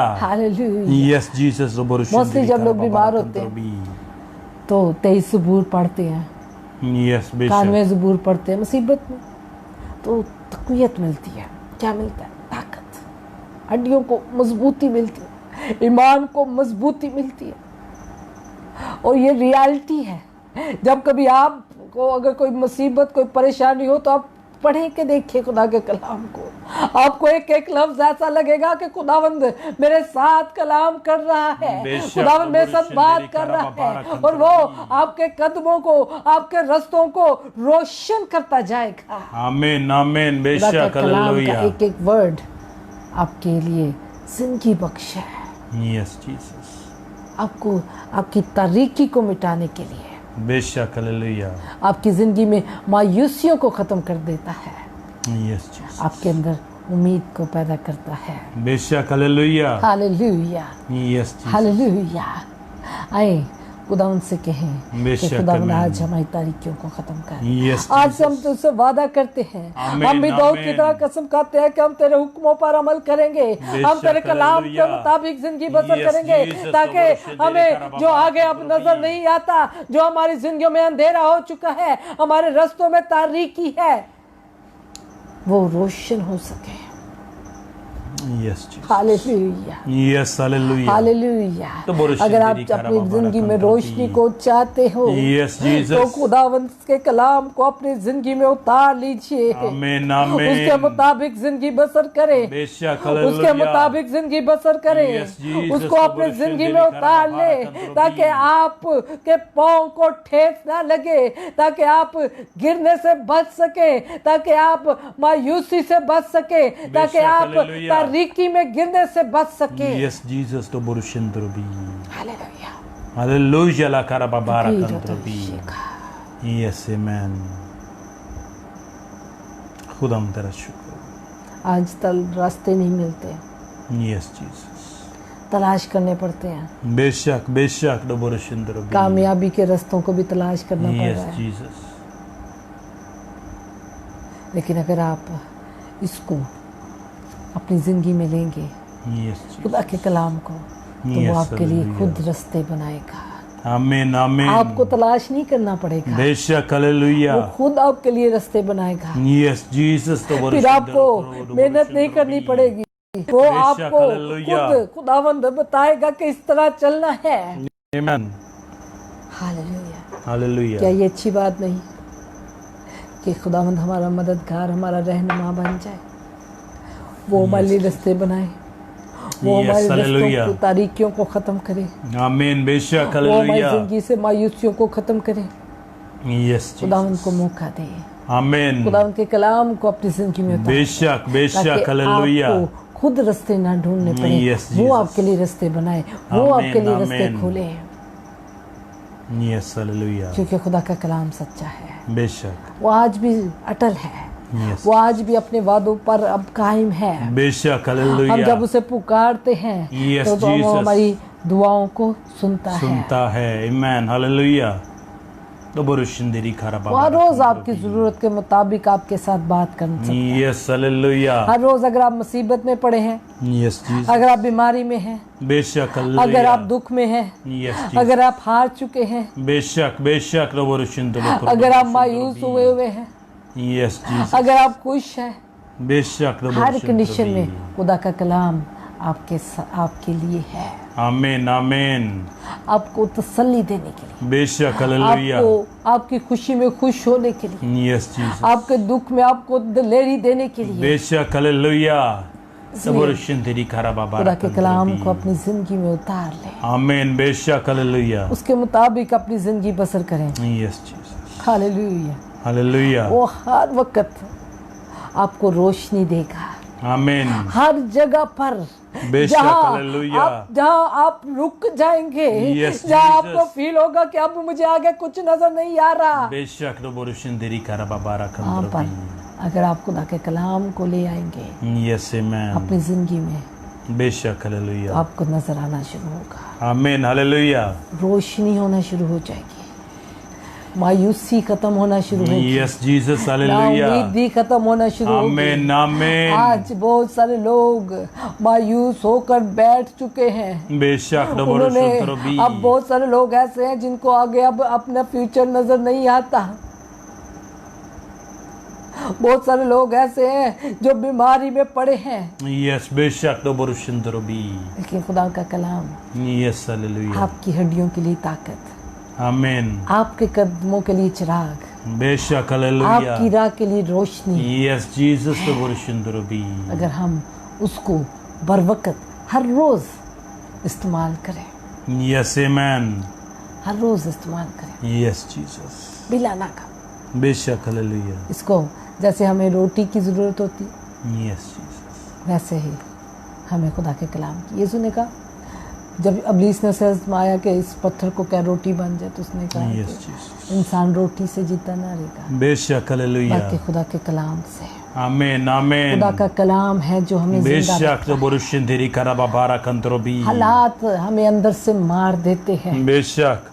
Yes Jesus. मोस्टली जब लोग बीमार होते हैं तो 23 ज़बूर पढ़ते हैं, यस बेशक, 91 ज़बूर पढ़ते हैं मुसीबत में, तो तक़वियत मिलती है। क्या मिलता है? ताकत, हड्डियों को मजबूती मिलती है, ईमान को मजबूती मिलती है। और ये रियलिटी है। जब कभी आपको अगर कोई मुसीबत, कोई परेशानी हो, तो आप पढ़े के देखिए खुदा के कलाम को, आपको एक एक लफ्ज ऐसा लगेगा कि खुदावंद मेरे साथ कलाम कर रहा है, खुदावंद मेरे साथ बात कर रहा है, और वो आपके कदमों को, आपके रास्तों को रोशन करता जाएगा। आमीन, आमीन। बेशक, हालेलुया। एक एक वर्ड आपके लिए जिंदगी बख्श है। Yes Jesus. आपको आपकी तारीकी को मिटाने के लिए, बेशक, हालेलुया। आपकी जिंदगी में मायूसियों को खत्म कर देता है। Yes Jesus. आपके अंदर उम्मीद को पैदा करता है। बेशक, hallelujah. Hallelujah. Yes Jesus. Hallelujah. आए खुदा उनसे कहें कि खुदा आज हमारी तारीकियों को खत्म कर। आज हम तुझसे वादा करते हैं, हम भी दाऊद की तरह कसम खाते हैं कि हम तेरे हुक्मों पर अमल करेंगे, हम तेरे कलाम के मुताबिक जिंदगी बसर करेंगे, ताकि हमें जो आगे अब नजर नहीं आता, जो हमारी जिंदगियों में अंधेरा हो चुका है, हमारे रास्तों में तारीकी है, वो रोशन हो सके। Yes hallelujah. Yes, hallelujah. Hallelujah. अगर आप अपनी जिंदगी में रोशनी को चाहते हो, यस जीसस, तो खुदावंद के कलाम को अपनी जिंदगी में उतार लीजिए। आमीन, आमीन। उसके मुताबिक जिंदगी बसर करें। बेशक, हालेलुया। उसके मुताबिक जिंदगी बसर करें। उसको अपनी जिंदगी में उतार ले, ताकि आप के पांव को ठेस ना लगे, ताकि आप गिरने से बच सके, ताकि आप मायूसी से बच सके, ताकि आप तारीकी में गिरने से बच सके। Yes Jesus. तो बुरुशिंद्रबी। हालेलुया। हालेलुया। ला कराबाबारा कंद्रबी। यस, आमीन। खुदाम तेरा शुक्र। आज तल रास्ते नहीं मिलते, यस जीसस, तलाश करने पड़ते हैं। बेशक, बेशक। तो बुरुशिंद्रबी। कामयाबी के रास्तों को भी तलाश करना पड़ रहा है। Yes Jesus. लेकिन अगर आप इसको अपनी जिंदगी में लेंगे, खुदा के कलाम को, तो वो आपके लिए खुद रास्ते बनाएगा। आमीन, आमीन। आपको तलाश नहीं करना पड़ेगा। बेशक, हालेलुया। वो खुद आपके लिए रास्ते बनाएगा। Yes Jesus. तो फिर आपको मेहनत नहीं करनी पड़ेगी, वो आपको खुद खुदावंद बताएगा कि इस तरह चलना है। आमीन। हालेलुया। हालेलुया। क्या ये अच्छी बात नहीं कि खुदावंद हमारा मददगार, हमारा रहनुमा बन जाए, वो हमारे रास्ते बनाए, वो हमारे रास्तों की तारीकियों को खत्म करे। आमीन। बेशक, वो हमारी हालेलुया। जिंदगी से मायूसियों को खत्म करे। यस खुदा उनको मौका दे। आमीन। खुदा उनके कलाम को अपनी जिंदगी में उतारे, बेशक, बेशक, हालेलुया। आपको खुद रास्ते ना ढूंढने पड़े, वो आपके लिए रास्ते बनाए, वो आपके लिए रास्ते खोले। Yes, hallelujah. क्योंकि खुदा का कलाम सच्चा है। बेशक। वो आज भी अटल है। वो आज भी अपने वादों पर अब कायम है। बेशक, हालेलुया। हम जब उसे पुकारते हैं तो वो हमारी दुआओं को सुनता है। आमीन, हालेलुया। तो बुरुशिंदरी खराबा। हर रोज आपकी जरूरत के मुताबिक आपके साथ बात कर सकता है। Yes, hallelujah. हर रोज अगर आप मुसीबत में पड़े हैं, यस जीसस, अगर आप बीमारी में हैं, बेशक, हालेलुया। अगर आप दुख में हैं, यस जीसस, अगर आप हार चुके हैं, बेशक, बेशक, तो बुरुशिंदरी। अगर आप मायूस हुए हैं, यस जीसस, अगर आप खुश हैं, बेशक, हर कंडीशन में खुदा का कलाम आपके लिए है। आमीन आमीन। आपको तसल्ली देने के लिए, बेशक हालेलुया। आपको आपकी खुशी में खुश होने के लिए, यस जीसस। आपके दुख में आपको दिलेरी देने के लिए। बेशक हालेलुया। खुदा के कलाम को अपनी जिंदगी में उतार ले। आमीन। बेशक हालेलुया। उसके मुताबिक अपनी जिंदगी बसर करें। Yes Jesus. हालेलुया। हालेलुया। वो हर वक्त आपको रोशनी देगा, आमीन। हर जगह पर बेशक हालेलुया। जहाँ आप रुक जाएंगे, Yes, जहाँ Jesus. आपको फील होगा कि अब मुझे आगे कुछ नजर नहीं आ रहा, बेशक वहाँ पर अगर आप खुदा के कलाम को ले आएंगे यस आमीन। अपनी जिंदगी में, बेशक तो हालेलुया। आपको नजर आना शुरू होगा, आमीन हालेलुया। रोशनी होना शुरू हो जाएगी, मायूसी खत्म होना शुरू होगी, यस जीसस हालेलुया। नाउमीदी खत्म होना शुरू होगी। आमीन आमीन। आज बहुत सारे लोग मायूस होकर बैठ चुके हैं। बेशक उन्होंने अब बहुत सारे लोग ऐसे हैं जिनको आगे अब अपना फ्यूचर नजर नहीं आता। बहुत सारे लोग ऐसे हैं जो बीमारी में पड़े हैं, यस बेशक लेकिन खुदा का कलाम यस हालेलुया। आपकी हड्डियों के लिए ताकत, आमीन। आपके कदमों के लिए चिराग, बेशक हालेलुया। आपकी राह के लिए रोशनी। यस जीसस अगर हम उसको बर वक्त हर रोज इस्तेमाल करें, यस आमीन। हर रोज इस्तेमाल करें, यस जीसस। बिला ना का बेशक हालेलुया। इसको जैसे हमें रोटी की ज़रूरत होती, यस जीसस। वैसे ही हमें खुदा के कलाम की। यीशु ने कहा, जब अबलीस ने से आया कि इस पत्थर को क्या रोटी बन जाए, तो उसने कहा यस कि जीसस। इंसान रोटी से जीता ना रहेगा, बेशक हालेलुया। बल्कि खुदा के कलाम से। आमीन आमीन। खुदा का कलाम है जो हमें जिंदा बेशक रखता है। हालात हमें अंदर से मार देते हैं, बेशक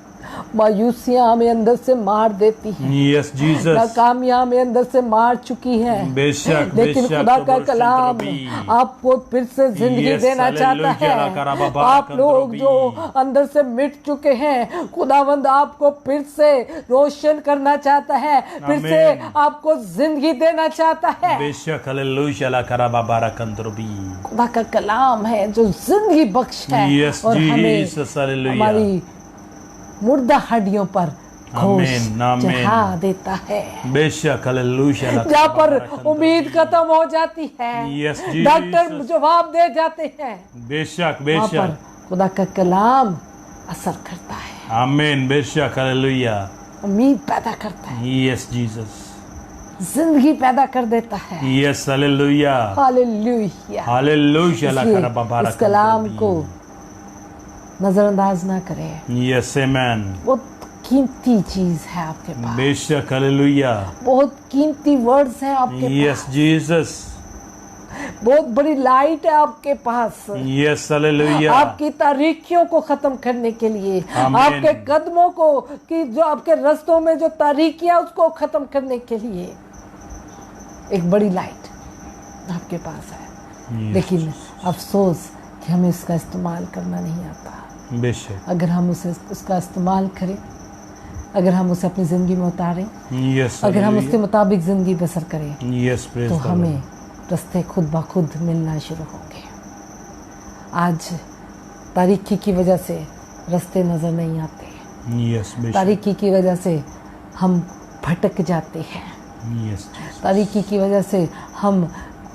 मायूसियां हमें अंदर से मार देती हैं, यस जीसस। नाकामियां हमें अंदर से मार चुकी हैं, बेशक लेकिन खुदा का कलाम आपको फिर से जिंदगी देना चाहता है। आप लोग जो अंदर से मिट चुके हैं, खुदावंद आपको फिर से रोशन करना चाहता है, फिर से आपको जिंदगी देना चाहता है। बेशक हालेलुया। खुदा का कलाम है जो जिंदगी बख्श है, यस और हमें जीसस हालेलुया। हमारी मुर्दा हड्डियों पर घोष चढ़ा देता है। बेशक हालेलुया। जहाँ पर उम्मीद खत्म हो जाती है, यस डॉक्टर जीसस। जवाब दे जाते हैं, बेशक वहाँ पर बेशक। खुदा का कलाम असर करता है, आमीन। बेशक हालेलुया। उम्मीद पैदा करता है, यस जीसस। जिंदगी पैदा कर देता है। Yes hallelujah. हालेलुया। हालेलुया। इसलिए इस कलाम को नजरअंदाज ना करें, यस आमीन। बहुत कीमती चीज है आपके पास, बेशक हालेलुया। बहुत कीमती वर्ड्स हैं आपके यस पास, जीसस। बहुत बड़ी लाइट है आपके पास, यस हालेलुया। आपकी तारीखियों को खत्म करने के लिए, आमीन। आपके कदमों को, कि जो आपके रास्तों में जो तारीखियां उसको खत्म करने के लिए एक बड़ी लाइट आपके पास है। लेकिन अफसोस कि हमें इसका इस्तेमाल करना नहीं आता। बेशक। अगर हम उसका इस्तेमाल करें, अगर हम उसे अपनी ज़िंदगी में उतारें, यस अगर हम उसके मुताबिक ज़िंदगी बसर करें, यस प्रेज तो द हमें लॉर्ड। रास्ते खुद ब खुद मिलना शुरू होंगे। आज तारीकी की वजह से रास्ते नज़र नहीं आते, यस बेशक। तारीकी की वजह से हम भटक जाते हैं, यस तारीकी की वजह से हम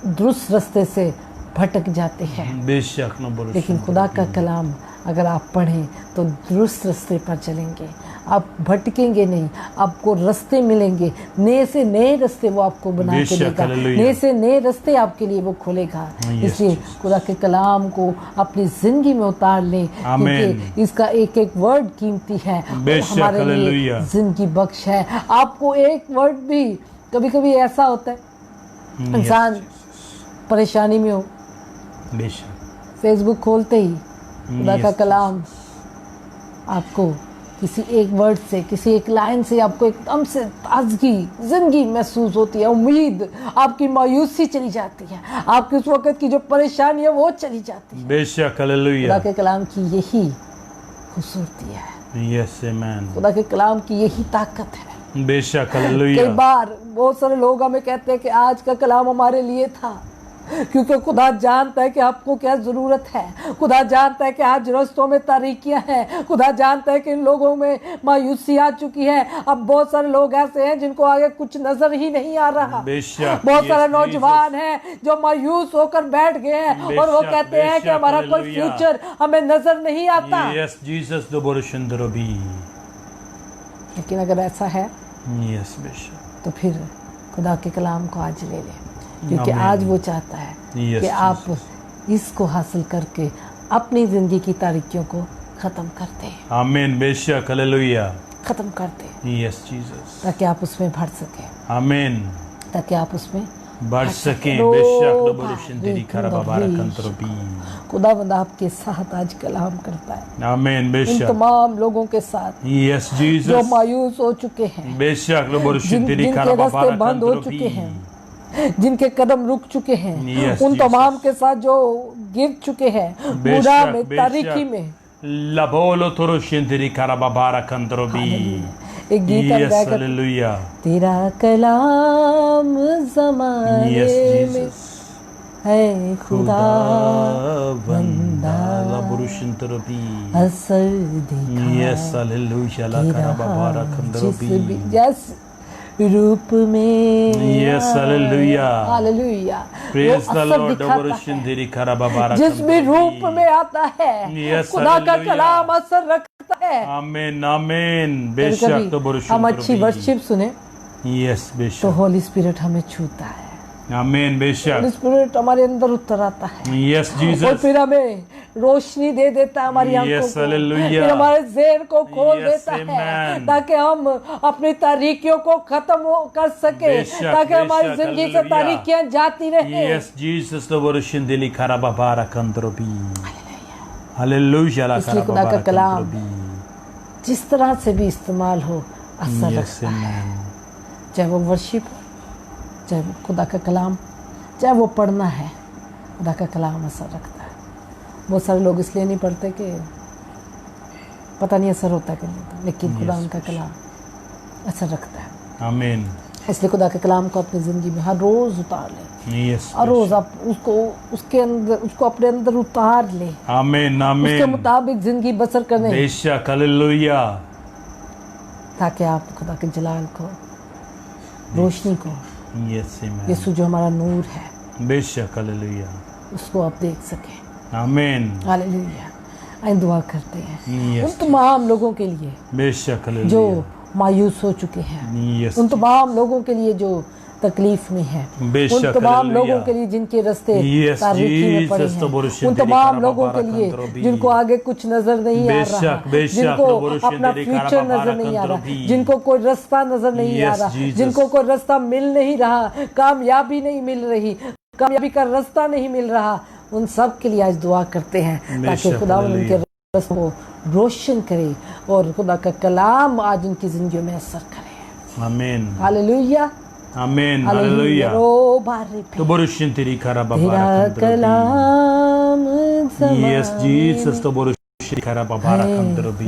दुरुस्त रास्ते से भटक जाते हैं। बेशक न बोलो। लेकिन खुदा का कलाम अगर आप पढ़ें तो दुरुस्त रास्ते पर चलेंगे, आप भटकेंगे नहीं, आपको रास्ते मिलेंगे, नए से नए रास्ते वो आपको बना के बेशक, देगा, हालेलुया। नए से नए रास्ते आपके लिए वो खोलेगा। इसलिए खुदा के कलाम को अपनी जिंदगी में उतार लें, क्योंकि इसका एक एक वर्ड कीमती है और बेशक, हमारे लिए हालेलुया। जिंदगी बख्श है। आपको एक वर्ड भी, कभी कभी ऐसा होता है इंसान परेशानी में हो, बेशक फेसबुक खोलते ही खुदा का कलाम आपको किसी एक वर्ड से, किसी एक लाइन से आपको एकदम से ताजगी, जिंदगी महसूस होती है, उम्मीद, आपकी मायूसी चली जाती है, आपकी उस वक्त की जो परेशानी है वो चली जाती है। बेशक हालेलुया। खुदा के कलाम की यही खूबसूरती है, यस आमीन। खुदा के कलाम की यही ताकत है। बेशक हालेलुया। कई बार बहुत सारे लोग हमें कहते हैं कि आज का कलाम हमारे लिए था, क्योंकि खुदा जानता है कि आपको क्या ज़रूरत है। खुदा जानता है कि आज रास्तों में तारीकियां हैं। खुदा जानता है कि इन लोगों में मायूसी आ चुकी है। अब बहुत सारे लोग ऐसे हैं जिनको आगे कुछ नजर ही नहीं आ रहा। बहुत सारे नौजवान हैं जो मायूस होकर बैठ गए हैं और वो कहते हैं कि हमारा कोई फ्यूचर हमें नजर नहीं आता। लेकिन अगर ऐसा है तो फिर खुदा के कलाम को आज ले लें, क्योंकि आज वो चाहता है कि आप इसको हासिल करके अपनी जिंदगी की तारीकियों को खत्म कर दें। आमीन। बेशक, हालेलुया। खत्म कर दें। Yes Jesus. ताकि आप उसमें बढ़ सकें। आमीन। ताकि आप उसमें बढ़ सकें। बेशक। खुदावंद आपके साथ आज कलाम करता है। आमीन। बेशक। इन तमाम लोगों के साथ यस जीसस जो मायूस हो चुके हैं, बेशक, जिनके रास्ते बंद हो चुके हैं, जिनके कदम रुक चुके हैं, उन तमाम के साथ जो गिर चुके हैं बुरा में, तारीकी में। लबोलो थोरो शिंदरी कराबाबारा कंद्रोबी। एक गीत हालेलुया। तेरा कलाम ज़माने में है खुदा बंदा असर दिखा। Yes hallelujah. ला कराबाबारा कंद्रोबी। यस रूप में। Yes hallelujah. Hallelujah. Praise the lord. डबरुशिंदरी कराबाबारा जिस भी रूप में आता है खुदा का कलाम असर रखता है। आमीन। आमीन। बेशक। हम अच्छी वर्शिप सुने यस बेशक तो होली स्पिरिट हमें छूता है। आमीन। बेशक होली स्पिरिट हमारे अंदर उतर आता है। Yes Jesus. और फिर हमें रोशनी दे देता है हमारी आंखों को। फिर हमारे ज़हन को खोल देता है ताकि हम अपनी तारीकियों को खत्म कर सके, ताकि हमारी जिंदगी से तारीकियां जाती रहे। Yes Jesus. तो वरुशिंदिली कराबाबारा कंद्रोबी। हालेलुया। इसलिए खुदा का कलाम जिस तरह से भी इस्तेमाल हो असर रखता है। चाहे वो वर्शिप हो, चाहे वो खुदा का कलाम, चाहे वो पढ़ना है, खुदा का कलाम असर रखता है। बहुत सारे लोग इसलिए नहीं पढ़ते कि पता नहीं असर होता कि नहीं, लेकिन खुदा उनका कलाम असर रखता है। आमीन। इसलिए खुदा के कलाम को अपनी ज़िंदगी में हर रोज़ उतार लें। हर रोज़ आप उसको अपने अंदर उतार लें। आमीन। आमीन। उसके मुताबिक ज़िंदगी बसर करें। बेशक। हालेलुया। ताकि आप खुदा के जलाल को, रोशनी को, यीशु जो हमारा नूर है, बेशक। हालेलुया। उसको आप देख सकें। आमीन। हालेलुया। आइए दुआ करते हैं उन तमाम लोगों के लिए बेशक जो मायूस हो चुके हैं, उन तमाम लोगों के लिए जो तकलीफ में है, उन तमाम लोगों के लिए जिनके रास्ते तारीकी में पड़े हैं, उन तमाम लोगों के लिए जिनको आगे कुछ नजर नहीं आ रहा, जिनको अपना फ्यूचर नजर नहीं आ रहा, जिनको कोई रास्ता नजर नहीं आ रहा, जिनको कोई रास्ता मिल नहीं रहा, कामयाबी नहीं मिल रही, कामयाबी का रास्ता नहीं मिल रहा, उन सब के लिए आज दुआ करते हैं ताकि खुदा उनके रास्तों को रोशन करे और खुदा का कलाम आज उनकी जिंदगी में असर करे। आमीन। हालेलुया। आमीन। हालेलुया। तो बरुशिंतिरी कराबाबारा कलाम यस जीसस। तो बरुशिंतिरी कराबाबारा कंद्रोबी।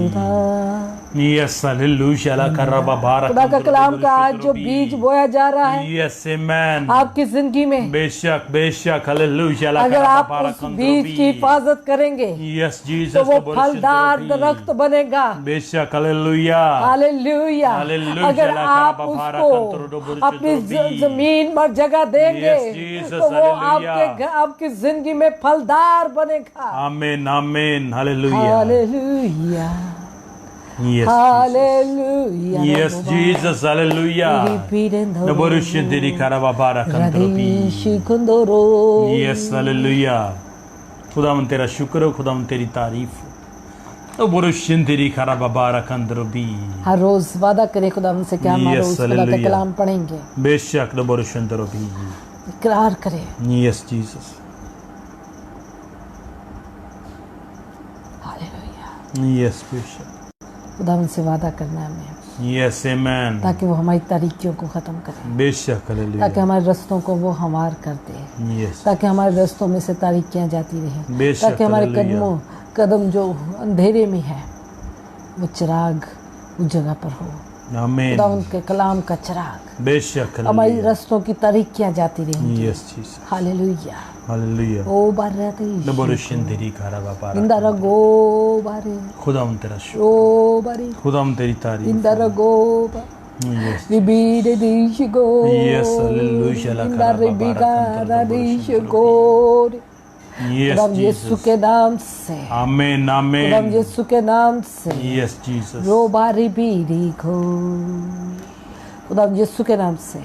Yes hallelujah. ला कराबाबारा। खुदा का कलाम का आज जो बीज बोया जा रहा है यस आमीन आपकी जिंदगी में, बेशक बेशक। हालेलुया। ला अगर आप कराबाबारा उस बीज की हिफाजत करेंगे यस जीसस तो वो फलदार दरख्त बनेगा। बेशक। हालेलुया। हालेलुया। अगर आप उसको अपनी जमीन पर जगह देंगे तो वो आपकी जिंदगी में फलदार बनेगा। आमीन। आमीन। Hallelujah. Hallelujah. Yes, Hallelujah. Yes, Jesus. Hallelujah. Naborushindiri karababara kandrobi. Yes, hallelujah. खुदावन तेरा शुक्र हो, खुदावन तेरी तारीफ हो। नबोरुशिंदिरी karababara kandrobi. हर रोज वादा करें खुदावन से कि हम हर रोज खुदा का कलाम पढ़ेंगे। बेशक। नबोरुशिंदरोबी। इकरार करें। Yes, Jesus. हालेलुया। Yes, बेशक। खुदावन से वादा करना है हमें, Yes, amen. ताकि वो हमारी तारीकियों को ख़त्म करे, बेशक। हालेलुया। ताकि हमारे रास्तों को वो हमार कर दे, Yes. ताकि हमारे रास्तों में से तारीकियां जाती रहें, बेशक। ताकि हमारे हालेलुया। कदम जो अंधेरे में है वो चिराग उस जगह पर हो आमीन। खुदावंद के कलाम का चिराग बेशक हमारी हालेलुया। रस्तों की तारीकियां जाती रहेंगी। Yes Jesus hallelujah. हालेलुया। ओ बाराती नबोरशन तेरी खारा बाबा इंदर गो बारे खुदाम तेरा शुक्र, ओ बारे खुदाम तेरी तारीफ। इंदर गो यस रिबीरे दिश गो यस हालेलुया ला इंदर खारा रिबिगा बाबा दिश गो। यस खुदाम यीशु जीसस के नाम से, आमीन खुदाम आमीन। यीशु के नाम से यस जीसस रोबारी बीरी को खुदाम यीशु के नाम से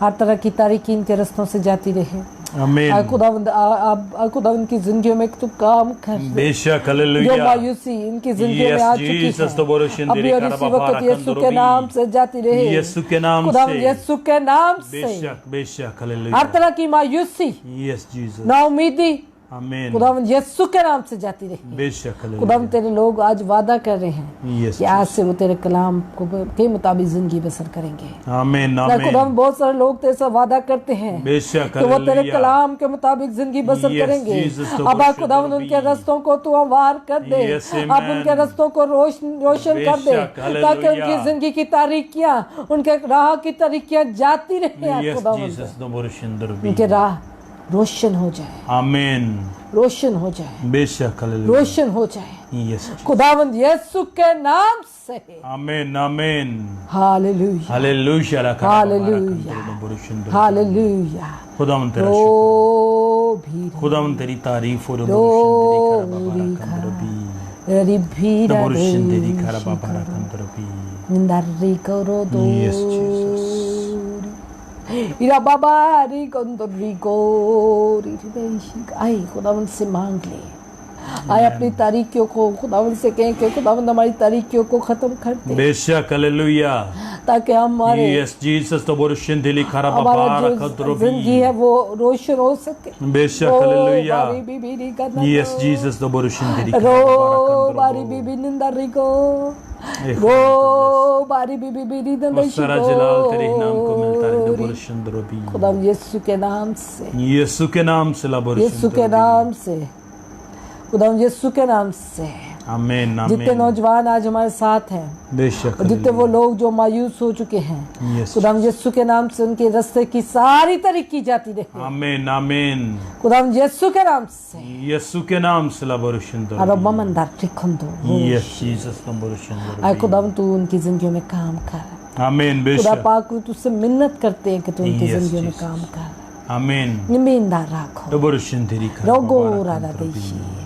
हर तरह की तारीकी इनके रस्तों से जाती रहे। आमीन। खुदावंद की जिंदगियों में तू काम कर दे। बेशक जो हालेलुया। मायूसी इनकी जिंदगियों में आ चुकी जीसस तो बोरोशन है, तेरी अभी और खारा इसी बाबा वक्त यीशु के नाम से जाती रहे। यीशु के नाम खुदावंद से यीशु के नाम से बेशक बेशक हर हालेलुया। तरह की मायूसी, यस जीसस नाउमीदी आमीन। खुदावंद यीशु के नाम से जाती रही। बेशक हालेलुया। खुदावंद तेरे लोग आज वादा कर रहे हैं यस कि आज से वो तेरे कलाम के मुताबिक जिंदगी बसर करेंगे। आमीन आमीन। खुदावंद बहुत सारे लोग तेरे से वादा करते हैं बेशक कि वो तेरे हालेलुया। कलाम के मुताबिक जिंदगी बसर Yes, करेंगे। Jesus, तो अब वर्षित खुदावंद रबी। उनके रस्तों को तू हमवार कर दे। Yes, अब amen। उनके रस्तों को रोशन कर दे, बेशक, ताकि हालेलुया। उनकी जिंदगी की तारीकियां, उनके राह की तारीकियां जाती रहे। यस खुदावंद जीसस तो बोरोशन दरबी। उनके राह रोशन हो जाए, आमीन। रोशन हो जाए, बेशक हालेलुया। रोशन हो जाए यस खुदावंद यीशु के नाम से। आमीन आमीन। हालेलुया हालेलुया ला खारा हालेलुया। बाबा कंदरो बोरोशन दरबी। हालेलुया। खुदाम तेरा शुक्र, ओ भी खुदाम तेरी तारीफ और बोरोशन तेरी खारा बाबा कंदरबी। रिभीरा बोरोशन तेरी खारा बाबा कंदरबी। निंदारी करो दो Yes, Jesus. इरा बाबा री कंदरी को आई खुदावंद से मांग ले। आए अपनी तारीकियों को खुदावंद से कहें कि खुदावंद हमारी तारीकियों को खत्म कर दे, बेशक हालेलुया। ताकि हमारे यस जीसस तो बोरोशन तेरी खारा हमारा बाबा जो कंदरबी। जिंदगी है वो रोशन हो सके। बेशक ओ हालेलुया। बारी बीबी री करना यस जीसस तो बोरोशन तेरी खारा रो बाबा बारी कंदरबी। बीबी निंदारी को वो बारी बीबी बीबी उस सारा जलाल तेरे ही नाम को मिलता है। बोरोशन दरबी। खुदाम यीशु के नाम से, यीशु के नाम से ला बोरोशन यीशु के दरबी। नाम से, खुदाम यीशु के नाम से आमीन जितने आमीन। नौजवान आज हमारे साथ हैं बेशक और जितने वो लोग जो मायूस हो चुके हैं, यस खुदाम यीशु के नाम से उनके रास्ते की सारी तरीकी जाती रहे। आमीन आमीन। खुदाम यीशु के नाम से यीशु के नाम से ला बोरोशन और दरबी। ममंदार ठिखंदो यस जीसस तो बोरोशन आए दरबी। खुदाम तू उनकी जिंदगियों में काम कर। आमीन खुदा बेशक पाक तुझसे मिन्नत करते हैं कि तू उनकी Yes, जिंदगियों में Jesus. काम कर, आमीन। निमीनदार राखो, तो बोरोशन तेरी खारा रोगो बाबा राधा कंदरबी। देशी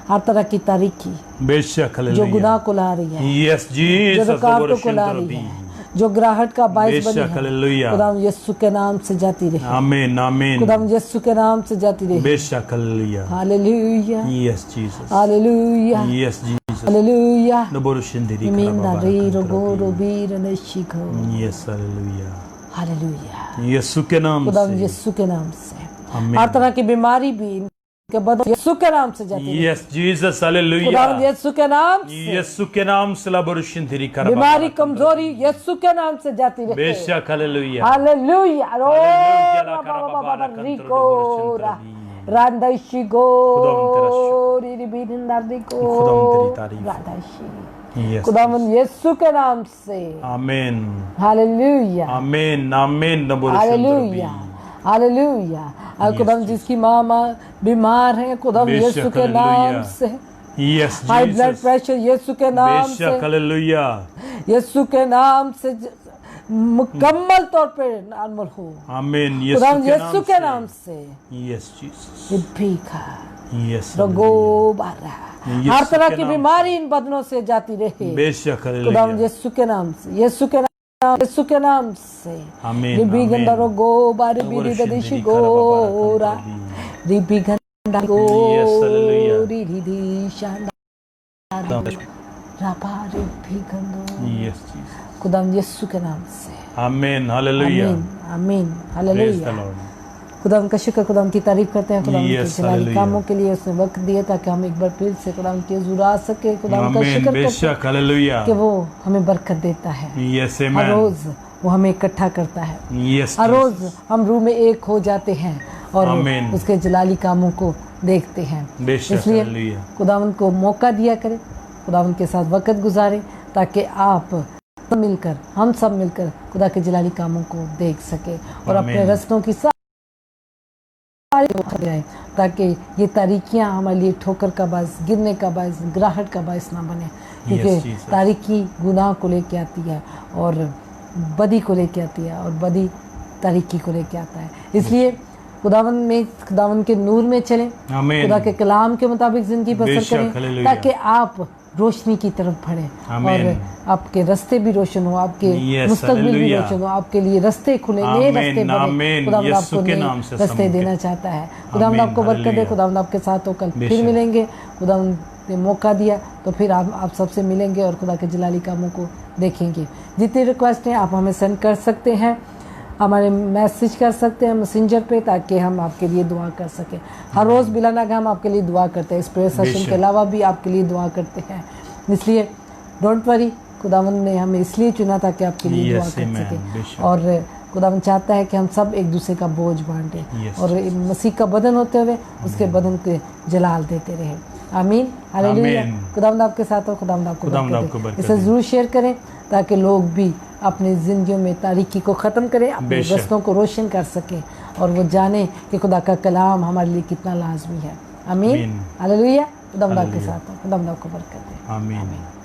हर तरह की तारीकी बेशक जो हालेलुया। गुनाह को ला रही है, यस जो जीसस तो रुकावटों को बोरोशन ला रही दरबी। है, जो ग्राहट का बायस बनी बेशक है, हालेलुया। खुदाम यीशु के नाम से जाती रहे। आमीन आमीन। खुदाम यीशु के नाम से जाती रहे। बेशक hallelujah. Hallelujah yes Jesus. Hallelujah yes Jesus. Hallelujah तो बोरोशन तेरी खारा निमीनदार बाबा री रोगो कंदरबी। रोबीर नशिखो। Yes hallelujah. हालेलुया यीशु के नाम खुदाम से यीशु के नाम से आमीन। हर तरह की बीमारी भी इनके बदन यीशु के नाम से जाती रहे। Yes Jesus hallelujah. खुदावंद यीशु के नाम से यीशु के नाम से ला बोरोशन तेरी खारा बीमारी बाबा कमजोरी यीशु के नाम से जाती रहे। बेशक हालेलुया। हालेलुया रो हालेलुया ला बाबा खारा बाबा बाबा रिको कंदरबी। रांदाशी गो खुदावंद तेरा शुक्र। रिबिनदारी को खुदावंद तेरी तारीफ। रांदाशी यस खुदावंद यीशु के नाम से आमीन हालेलुया आमीन आमीन। तो बोरोशन हालेलुया हालेलुया। और खुदावंद जिसकी माँ बीमार है, खुदावंद बेशक यीशु के हालेलुया। नाम से yes high blood Jesus. Pressure Yeshu के नाम बेशक से, हालेलुया। यीशु के नाम से मुकम्मल तौर पे नॉर्मल हो। आमीन। यीशु खुदावंद के यीशु के नाम से से यस जीसस। भीखा यस रगो बारा यीशु हर तरह के की नाम बीमारी इन बदनों से जाती रहे। बेशक खुदावंद हालेलुया। यीशु के नाम से, यीशु के नाम, यीशु के नाम से आमीन रिबी आमीन। गंदा रगो बारी तो बीरी बोरोशन ददिशी तेरी खारा बाबा गोरा कंदरबी। रिबी गंदा गो Yes, hallelujah. रिधि शांडा रापा रिबी गंदो। Yes Jesus. खुदावंद यीशु के नाम से आमीन हालेलुया। आमीन आमीन प्रेज द हालेलुया। लॉर्ड। खुदावंद का शुक्र, खुदावंद की तारीफ करते हैं खुदावंद के Yes, जलाली hallelujah. कामों के लिए उसने वक्त दिया ताकि हम एक बार फिर से खुदावंद की हुजूर आ सके। खुदावंद का आमीन शुक्र करते बेशक हैं हालेलुया। कि वो हमें बरकत देता है। यस हर आमीन। रोज वो हमें इकट्ठा करता है, यस हर रोज हम रूह में एक हो जाते हैं और आमीन। उसके जलाली कामों को देखते हैं। बेशक इसलिए हालेलुया। खुदावंद को मौका दिया करें, खुदावंद के साथ वक्त गुजारें ताकि आप मिलकर, हम सब मिलकर खुदा के जलाली कामों को देख सके और अपने आमीन। रस्तों की सारी जाए, ताकि ये तारीकियाँ हमारे लिए ठोकर का बायस, गिरने का बायस, गिराहट का बायस ना बने, क्योंकि Jesus। तारीकी गुनाह को लेके आती है और बदी को लेके आती है और बदी तारीकी को लेके आता है। इसलिए खुदावन के नूर में चलें, आमीन। खुदा के कलाम के मुताबिक जिंदगी बसर बेशक, करें, हालेलुया। ताकि आप रोशनी की तरफ बढ़ें आमीन। और आपके रास्ते भी रोशन हो, आपके Yes, मुस्तकबिल भी हालेलुया। रोशन हो, आपके लिए रास्ते खुले, नए आमीन, रास्ते बने। आमीन। खुदावंद यीशु आपको के नए नाम से रास्ते समूह के। देना चाहता है। खुदावंद आमीन, आपको बरकत दे, हालेलुया। खुदावंद आपके साथ हो, कल फिर बेशक। मिलेंगे। खुदावंद ने मौका दिया तो फिर आप सबसे मिलेंगे और खुदा के जलाली कामों को देखेंगे। जितनी रिक्वेस्ट हैं आप हमें सेंड कर सकते हैं, हमारे मैसेज कर सकते हैं मैसेंजर पे, ताकि हम आपके लिए दुआ कर सकें। हर रोज़ बिलाना का हम आपके लिए दुआ करते हैं, इस प्रेयर सेशन बेशक। के अलावा भी आपके लिए दुआ करते हैं। इसलिए डोंट वरी, खुदावंद ने हमें इसलिए चुना था कि आपके लिए दुआ Yes, कर amen। सके बेशक। और खुदावंद चाहता है कि हम सब एक दूसरे का बोझ बांटें Yes, और मसीह का बदन होते हुए उसके बदन के जलाल देते रहे। आमीन, हालेलुया। आमीन। खुदावंद आपके साथ हो, खुदावंद आपको खुदावंद बरकत आपको दे। बरकत इसे दे। ज़रूर शेयर करें ताकि लोग भी अपनी ज़िंदगियों में तारीकी को ख़त्म करें, अपने बेशक। रस्तों को रोशन कर सकें और वो जाने कि खुदा का कलाम हमारे लिए कितना लाजमी है। आमीन, आमीन। हालेलुया। खुदावंद आपके हालेलुया। साथ हो, खुदावंद आपको बरकत दे। आमीन।